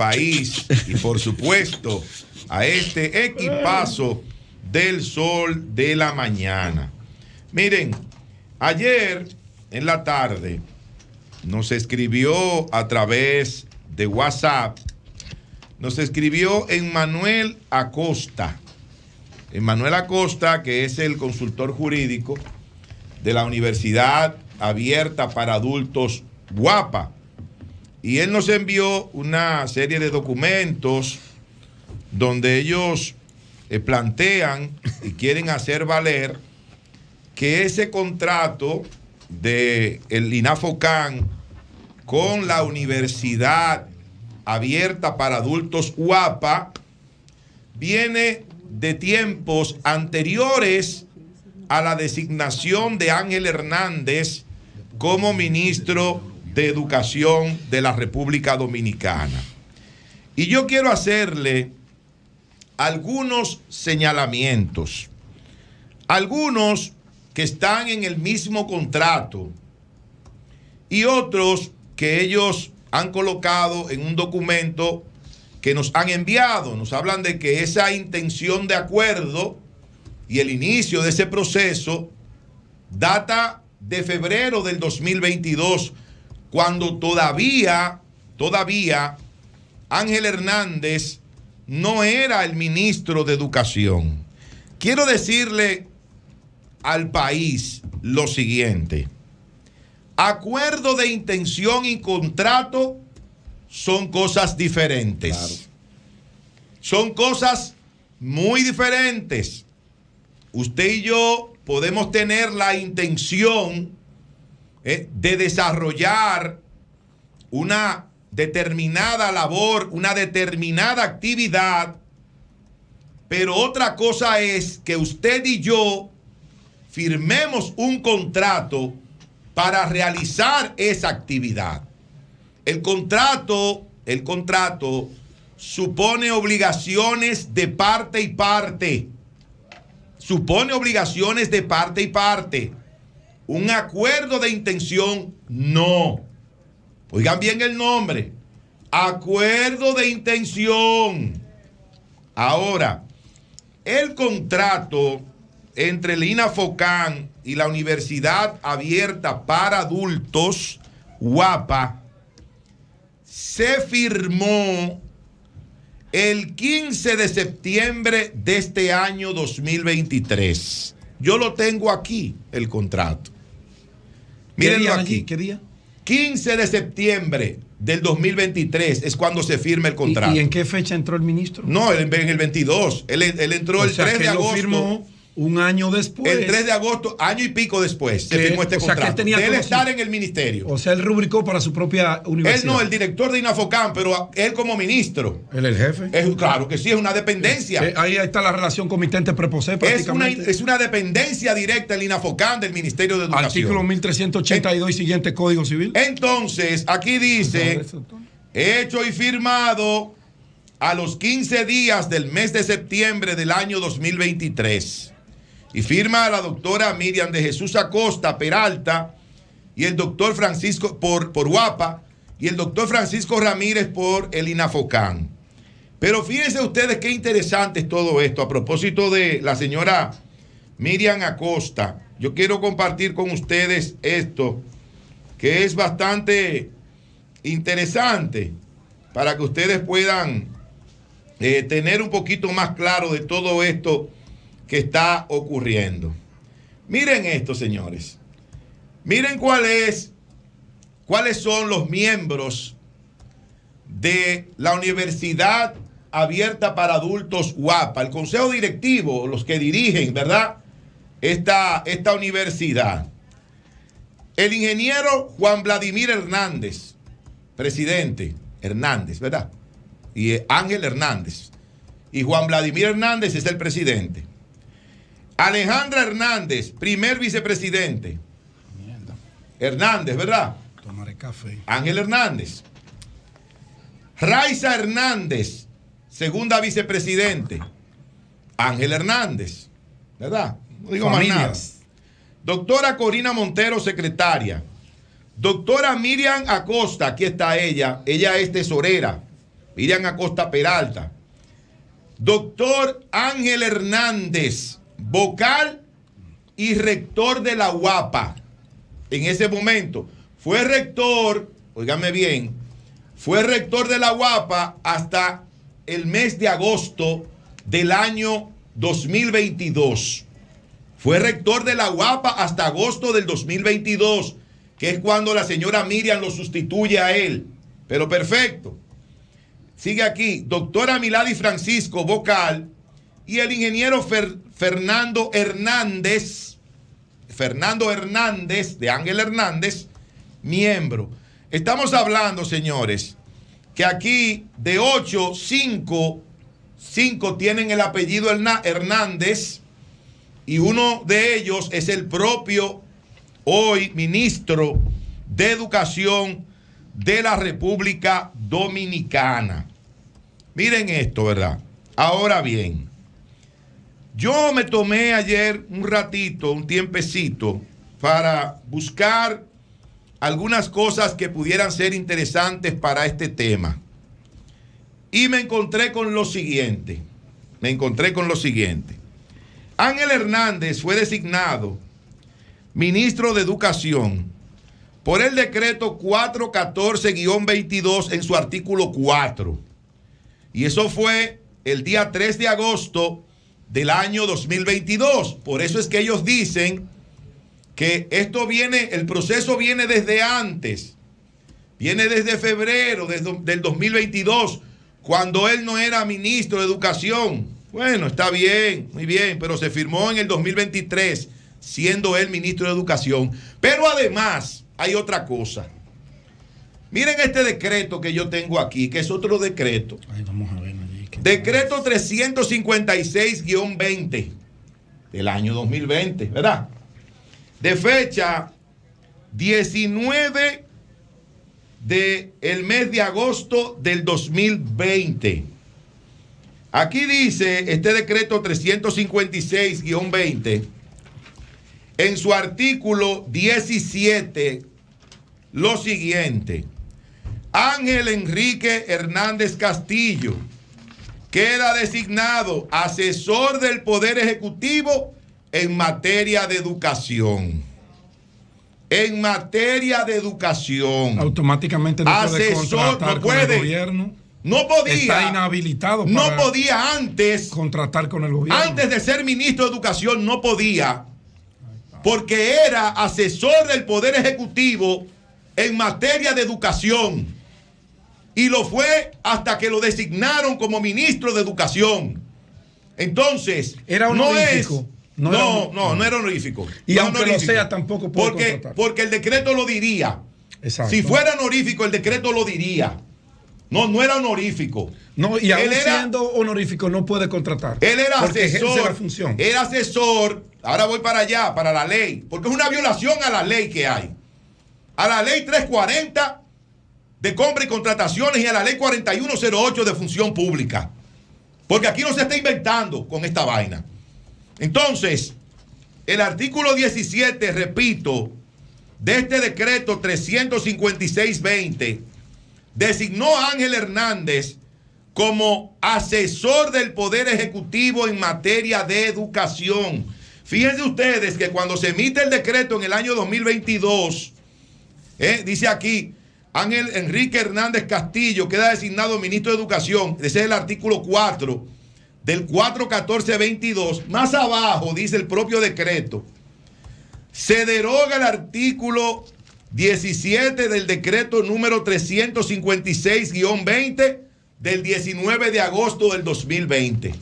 país y por supuesto a este equipazo del Sol de la Mañana. Miren, ayer en la tarde nos escribió a través de WhatsApp, nos escribió Emmanuel Acosta. Emmanuel Acosta, que es el consultor jurídico de la Universidad Abierta para Adultos UAPA. Y él nos envió una serie de documentos donde ellos plantean y quieren hacer valer que ese contrato de el INAFOCAN con la Universidad Abierta para Adultos UAPA viene de tiempos anteriores a la designación de Ángel Hernández como ministro de Educación de la República Dominicana. Y yo quiero hacerle algunos señalamientos, algunos que están en el mismo contrato y otros que ellos han colocado en un documento que nos han enviado. Nos hablan de que esa intención de acuerdo y el inicio de ese proceso data de febrero del 2022, cuando todavía Ángel Hernández no era el ministro de Educación. Quiero decirle al país lo siguiente: acuerdo de intención y contrato son cosas diferentes. Claro. Son cosas muy diferentes. Usted y yo podemos tener la intención de desarrollar una determinada labor, una determinada actividad, pero otra cosa es que usted y yo firmemos un contrato para realizar esa actividad. El contrato supone obligaciones de parte y parte. Supone obligaciones de parte y parte. Un acuerdo de intención, no. Oigan bien el nombre. Acuerdo de intención. Ahora, el contrato entre el INAFOCAN y la Universidad Abierta para Adultos, UAPA, se firmó el 15 de septiembre de este año 2023. Yo lo tengo aquí, el contrato. Mírenlo aquí. ¿Qué día? 15 de septiembre del 2023 es cuando se firma el contrato. ¿Y en qué fecha entró el ministro? No, en el 22. Él entró el 3 de agosto. Lo firmó un año después. El 3 de agosto, año y pico después, se firmó este contrato. De él estar en el ministerio. O sea, él rubricó para su propia universidad. Él no, el director de INAFOCAN, pero él como ministro. ¿Él es el jefe? Claro que sí, es una dependencia. Ahí está la relación comitente-preposé prácticamente. Es una dependencia directa del INAFOCAN del Ministerio de Educación. Artículo 1382 y siguiente Código Civil. Entonces, aquí dice, hecho y firmado a los 15 días del mes de septiembre del año 2023. Y firma a la doctora Miriam de Jesús Acosta Peralta y el doctor Francisco por UAPA y el doctor Francisco Ramírez por el INAFOCAN. Pero fíjense ustedes qué interesante es todo esto. A propósito de la señora Miriam Acosta, yo quiero compartir con ustedes esto, que es bastante interesante para que ustedes puedan tener un poquito más claro de todo esto que está ocurriendo. Miren esto, señores. Miren cuáles son los miembros de la Universidad Abierta para Adultos UAPA, el consejo directivo, los que dirigen, ¿verdad?, esta universidad. El ingeniero Juan Vladimir Hernández, presidente Hernández, ¿verdad? Y Ángel Hernández. Y Juan Vladimir Hernández es el presidente. Alejandra Hernández, primer vicepresidente. Mierda. Hernández, ¿verdad? Tomaré café. Ángel Hernández. Raiza Hernández, segunda vicepresidente. Ángel Hernández, ¿verdad? No digo más nada. Doctora Corina Montero, secretaria. Doctora Miriam Acosta, aquí está ella. Ella es tesorera Miriam Acosta Peralta. Doctor Ángel Hernández, vocal y rector de la UAPA. En ese momento fue rector, óigame bien, fue rector de la UAPA hasta el mes de agosto del año 2022. Fue rector de la UAPA hasta agosto del 2022, que es cuando la señora Miriam lo sustituye a él. Pero perfecto. Sigue aquí, doctora Milady Francisco, vocal, y el ingeniero Fernando Hernández, de Ángel Hernández, miembro. Estamos hablando, señores, que aquí de 8, 5 tienen el apellido Hernández, y uno de ellos es el propio hoy ministro de Educación de la República Dominicana. Miren esto, ¿verdad? Ahora bien, yo me tomé ayer un ratito, un tiempecito, para buscar algunas cosas que pudieran ser interesantes para este tema. Y me encontré con lo siguiente. Ángel Hernández fue designado ministro de Educación por el decreto 414-22 en su artículo 4. Y eso fue el día 3 de agosto del año 2022. Por eso es que ellos dicen que el proceso viene desde antes. Viene desde febrero del 2022, cuando él no era ministro de Educación. Bueno, está bien, muy bien, pero se firmó en el 2023, siendo él ministro de Educación. Pero además, hay otra cosa. Miren este decreto que yo tengo aquí, que es otro decreto. Ay, vamos a ver allí. Decreto 356-20 del año 2020, ¿verdad? De fecha 19 del mes de agosto del 2020. Aquí dice este decreto 356-20 en su artículo 17 lo siguiente: Ángel Enrique Hernández Castillo queda designado asesor del Poder Ejecutivo en materia de educación. En materia de educación. Automáticamente no puede contratar con el gobierno. No podía. Está inhabilitado para no podía antes contratar con el gobierno. Antes de ser ministro de Educación no podía, porque era asesor del Poder Ejecutivo en materia de educación. Y lo fue hasta que lo designaron como ministro de Educación. Entonces, era honorífico. No era honorífico. Y no aunque honorífico, lo sea, tampoco puede contratar. Porque el decreto lo diría. Exacto. Si fuera honorífico, el decreto lo diría. No era honorífico. No, y aún siendo honorífico no puede contratar. Él era asesor. La función. Era asesor. Ahora voy para allá, para la ley. Porque es una violación a la ley que hay. A la ley 340 de compra y contrataciones y a la ley 4108 de función pública. Porque aquí no se está inventando con esta vaina. Entonces, el artículo 17, repito, de este decreto 356-20, designó a Ángel Hernández como asesor del Poder Ejecutivo en materia de educación. Fíjense ustedes que cuando se emite el decreto en el año 2022, dice aquí, Ángel Enrique Hernández Castillo queda designado ministro de Educación. Ese es el artículo 4 del 414-22. Más abajo dice el propio decreto: se deroga el artículo 17 del decreto número 356-20 del 19 de agosto del 2020.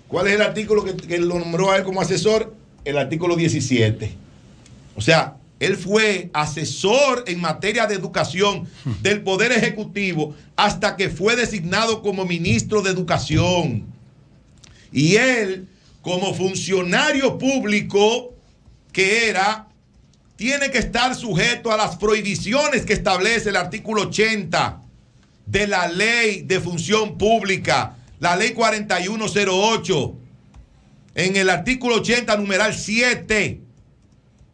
¿Cuál es el artículo que lo nombró a él como asesor? El artículo 17. O sea, él fue asesor en materia de educación del Poder Ejecutivo hasta que fue designado como ministro de Educación. Y él, como funcionario público que era, tiene que estar sujeto a las prohibiciones que establece el artículo 80 de la Ley de Función Pública, la Ley 4108, en el artículo 80, numeral 7.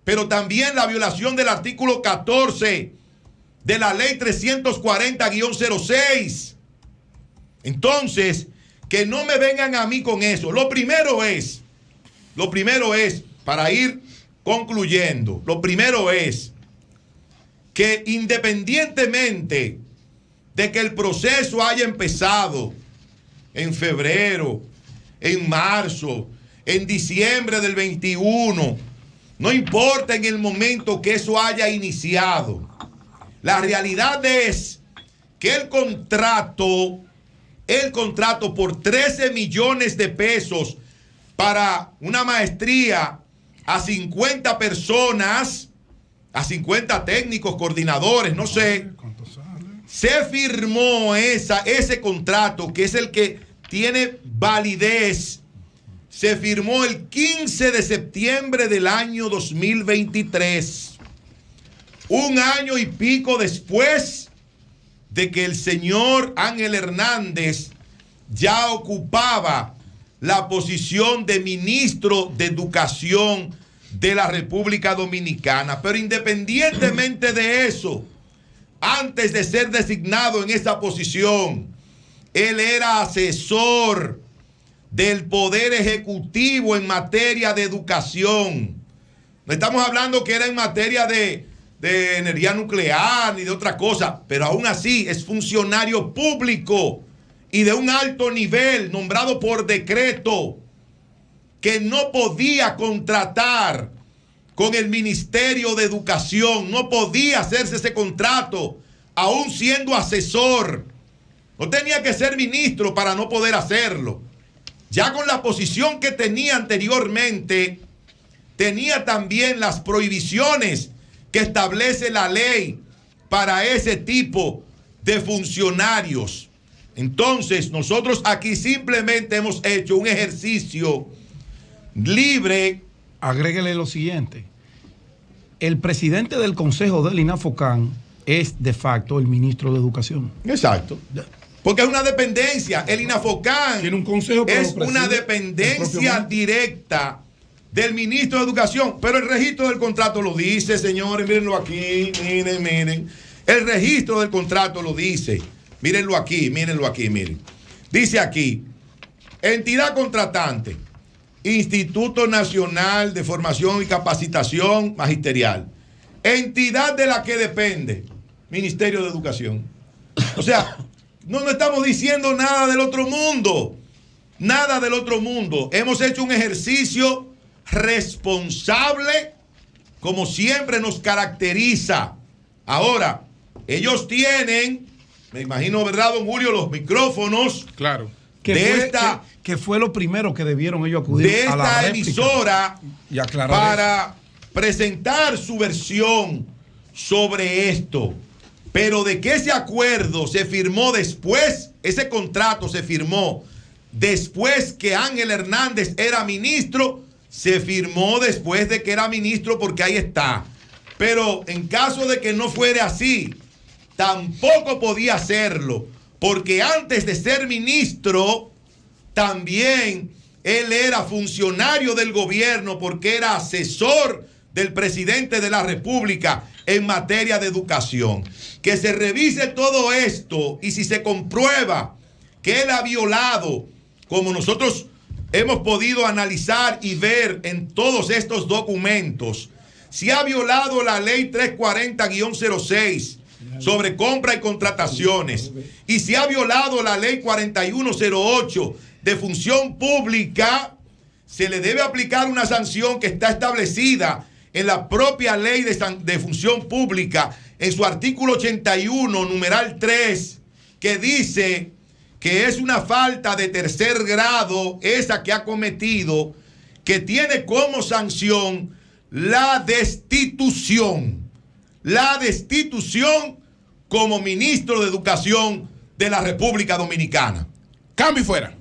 Pero también la violación del artículo 14 de la ley 340-06 Entonces, que no me vengan a mí con eso. Lo primero es, para ir concluyendo, lo primero es que independientemente de que el proceso haya empezado en febrero, en marzo, en diciembre del 21, no importa en el momento que eso haya iniciado, la realidad es que el contrato por 13 millones de pesos para una maestría a 50 personas, a 50 técnicos, coordinadores, no sé, se firmó ese contrato, que es el que tiene validez. Se firmó el 15 de septiembre del año 2023, un año y pico después de que el señor Ángel Hernández ya ocupaba la posición de ministro de Educación de la República Dominicana. Pero independientemente de eso, antes de ser designado en esa posición, él era asesor del Poder Ejecutivo en materia de educación. No estamos hablando que era en materia de energía nuclear ni de otra cosa, pero aún así es funcionario público y de un alto nivel, nombrado por decreto, que no podía contratar con el Ministerio de Educación, no podía hacerse ese contrato, aún siendo asesor. No tenía que ser ministro para no poder hacerlo. Ya con la posición que tenía anteriormente, tenía también las prohibiciones que establece la ley para ese tipo de funcionarios. Entonces, nosotros aquí simplemente hemos hecho un ejercicio libre. Agréguele lo siguiente: el presidente del Consejo del INAFOCAN es de facto el ministro de Educación. Exacto. Porque es una dependencia. El INAFOCAN tiene un consejo, es una dependencia directa del ministro de Educación. Pero el registro del contrato lo dice, señores, mírenlo aquí, miren. El registro del contrato lo dice. Mírenlo aquí, miren. Dice aquí, entidad contratante, Instituto Nacional de Formación y Capacitación Magisterial. Entidad de la que depende, Ministerio de Educación. O sea, no estamos diciendo nada del otro mundo. Nada del otro mundo. Hemos hecho un ejercicio responsable, como siempre nos caracteriza. Ahora, ellos tienen, me imagino, ¿verdad, don Julio?, los micrófonos. Claro. Que fue lo primero que debieron ellos acudir de esta a la emisora y aclarar para presentar su versión sobre esto. Pero de que ese acuerdo se firmó después, ese contrato se firmó después que Ángel Hernández era ministro, se firmó después de que era ministro, porque ahí está. Pero en caso de que no fuera así, tampoco podía hacerlo, porque antes de ser ministro, también él era funcionario del gobierno, porque era asesor del presidente de la República en materia de educación. Que se revise todo esto, y si se comprueba que él ha violado, como nosotros hemos podido analizar y ver en todos estos documentos, si ha violado la ley 340-06 sobre compra y contrataciones, y si ha violado la ley 4108 de función pública, se le debe aplicar una sanción que está establecida en la propia ley de función pública, en su artículo 81, numeral 3, que dice que es una falta de tercer grado esa que ha cometido, que tiene como sanción la destitución como ministro de Educación de la República Dominicana. Cambio y fuera.